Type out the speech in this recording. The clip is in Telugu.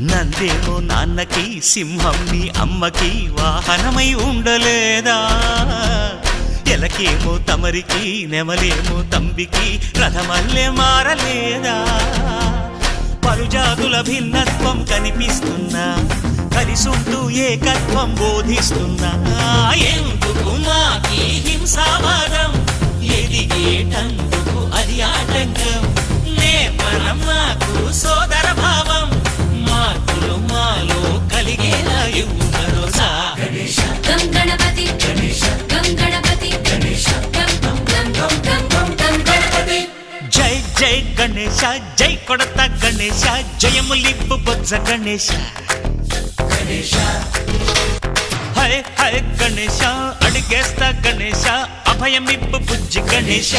నందేమో నాన్నకి సింహం నీ అమ్మకి వాహనమై ఉండలేదా ఎలకేమో తమరికి నెమలేమో తంబికి రథమల్లే మారలేదా పలుజాతుల భిన్నత్వం కనిపిస్తున్నా కలిసుంటూ ఏకత్వం బోధిస్తున్నా ఎందుకు మాకి హింసావాదం ఎదిగేటందుకు అది ఆటంకం నేపరం మాకు సోదర భావం మార్పులు మాలో కలిగేలా ఇవ్వు భరోసా గం గణపతి గం గణపతి గం గణపతి జై జై గణేశ జై కొడత గణేశ జయములిప్పు బొజ్జ గణేశ హై హై గణేశ అడిగేస్తా గణేశ అభయమిప్పు బుజ్జి గణేశ